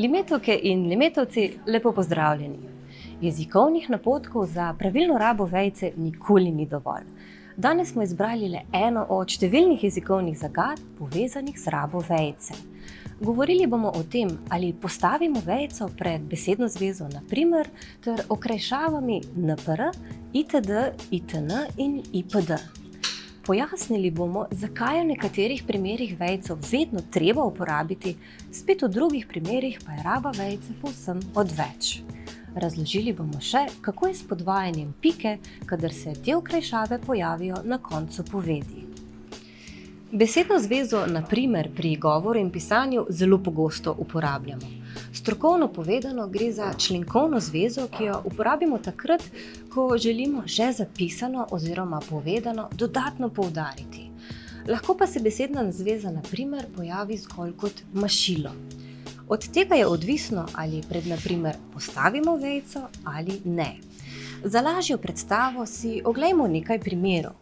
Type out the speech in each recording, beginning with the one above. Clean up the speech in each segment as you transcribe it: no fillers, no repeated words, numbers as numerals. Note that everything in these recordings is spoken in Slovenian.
Limetovke in limetovci, lepo pozdravljeni. Jezikovnih napotkov za pravilno rabo vejice nikoli ni dovolj. Danes smo izbrali le eno od številnih jezikovnih zagad, povezanih z rabo vejice. Govorili bomo o tem, ali postavimo vejico pred besedno zvezo na primer ter okrajšavami npr, itd, itn in ipd. Pojasnili bomo, zakaj v nekaterih primerih vejico vedno treba uporabiti, spet v drugih primerih pa je raba vejice povsem odveč. Razložili bomo še, kako je s podvajanjem pike, kadar se te okrajšave pojavijo na koncu povedi. Besedno zvezo na primer pri govoru in pisanju zelo pogosto uporabljamo. Strokovno povedano gre za členkovno zvezo, ki jo uporabimo takrat, ko želimo že zapisano oziroma povedano dodatno poudariti. Lahko pa se besedna zveza na primer pojavi zgolj kot mašilo. Od tega je odvisno, ali pred na primer postavimo vejico ali ne. Za lažjo predstavo si oglejmo nekaj primerov.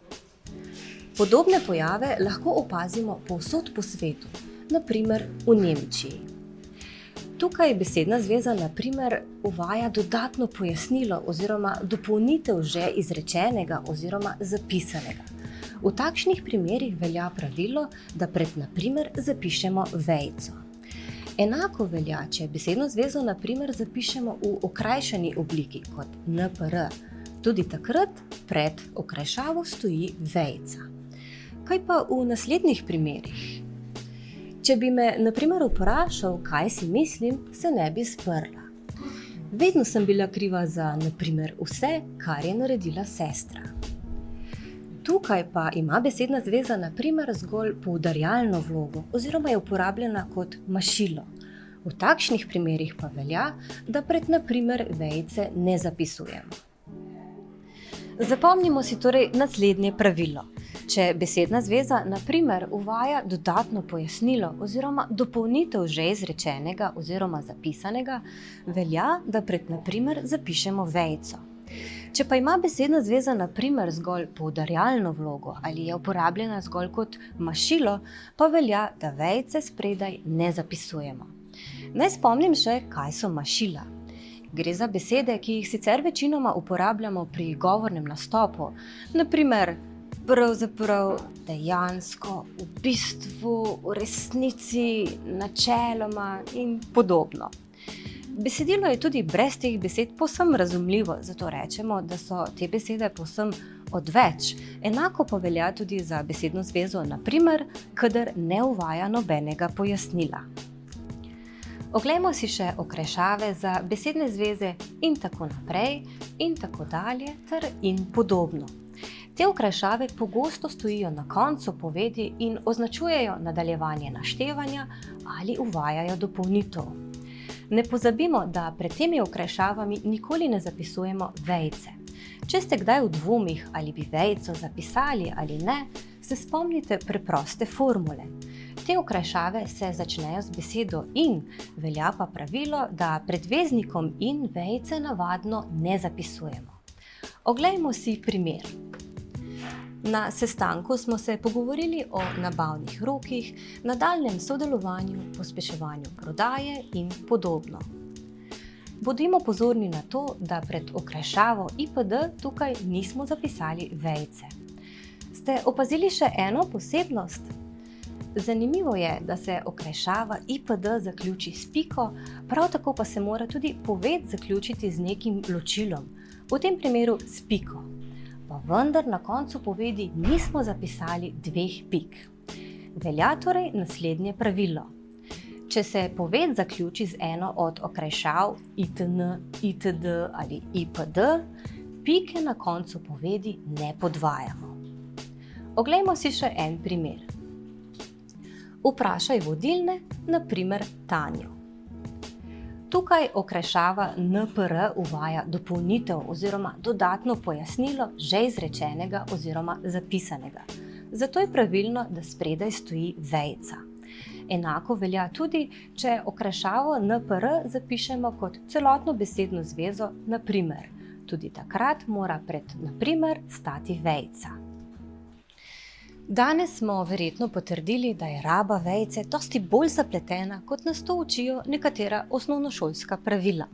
Podobne pojave lahko opazimo povsod po svetu, na primer v Nemčiji. Tukaj besedna zveza na primer uvaja dodatno pojasnilo oziroma dopolnitev že izrečenega oziroma zapisanega. V takšnih primerih velja pravilo, da pred na primer zapišemo vejico. Enako velja, če besedno zvezo na primer zapišemo v okrajšani obliki kot npr. Tudi takrat pred okrajšavo stoji vejica. Kaj pa v naslednjih primerih? Če bi me na primer vprašal, kaj si mislim, se ne bi sprla. Vedno sem bila kriva za na primer vse, kar je naredila sestra. Tukaj pa ima besedna zveza na primer zgolj poudarjalno vlogo oziroma je uporabljena kot mašilo. V takšnih primerih pa velja, da pred na primer vejice ne zapisujemo. Zapomnimo si torej naslednje pravilo. Če besedna zveza na primer uvaja dodatno pojasnilo oziroma dopolnitev že izrečenega oziroma zapisanega, velja, da pred na primer zapišemo vejico. Če pa ima besedna zveza na primer zgolj poudarjalno vlogo ali je uporabljena zgolj kot mašilo, pa velja, da vejice spredaj ne zapisujemo. Naj spomnim še, kaj so mašila. Gre za besede, ki jih sicer večinoma uporabljamo pri govornem nastopu, na primer pravzaprav, dejansko, v bistvu, v resnici, načeloma in podobno. Besedilo je tudi brez teh besed povsem razumljivo, zato rečemo, da so te besede povsem odveč. Enako pa velja tudi za besedno zvezo na primer, kadar ne uvaja nobenega pojasnila. Oglejmo si še okrajšave za besedne zveze in tako naprej, in tako dalje, ter in podobno. Te okrajšave pogosto stojijo na koncu povedi in označujejo nadaljevanje naštevanja ali uvajajo dopolnitev. Ne pozabimo, da pred temi okrajšavami nikoli ne zapisujemo vejice. Če ste kdaj v dvomih, ali bi vejico zapisali ali ne, se spomnite preproste formule. Te okrajšave se začnejo z besedo in, velja pa pravilo, da pred veznikom in vejice navadno ne zapisujemo. Oglejmo si primer. Na sestanku smo se pogovorili o nabavnih rokih, nadaljnjem sodelovanju, pospeševanju prodaje in podobno. Bodimo pozorni na to, da pred okrajšavo ipd tukaj nismo zapisali vejice. Ste opazili še eno posebnost? Zanimivo je, da se okrajšava ipd zaključi s piko, prav tako pa se mora tudi poved zaključiti z nekim ločilom, v tem primeru s piko. Pa vendar na koncu povedi nismo zapisali dveh pik. Velja torej naslednje pravilo. Če se poved zaključi z eno od okrajšav itn, itd ali ipd, pike na koncu povedi ne podvajamo. Oglejmo si še en primer. Vprašaj vodilne, na primer Tanjo. Tukaj okrajšava npr uvaja dopolnitev oziroma dodatno pojasnilo že izrečenega oziroma zapisanega. Zato je pravilno, da spredaj stoji vejica. Enako velja tudi, če okrajšavo npr zapišemo kot celotno besedno zvezo na primer. Tudi takrat mora pred na primer stati vejica. Danes smo verjetno potrdili, da je raba vejice dosti bolj zapletena, kot nas to učijo nekatera osnovnošolska pravila.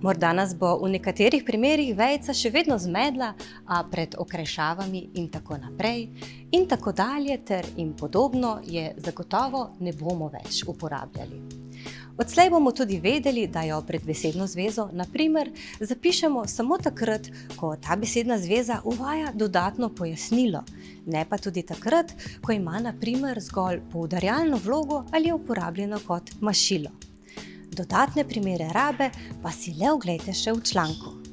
Morda nas bo v nekaterih primerih vejica še vedno zmedla, a pred okrajšavami in tako naprej, in tako dalje ter in podobno je zagotovo ne bomo več uporabljali. Odslej bomo tudi vedeli, da jo predbesedno zvezo, na primer, zapišemo samo takrat, ko ta besedna zveza uvaja dodatno pojasnilo, ne pa tudi takrat, ko ima na primer zgolj poudarjalno vlogo ali je uporabljeno kot mašilo. Dodatne primere rabe pa si le oglejte še v članku.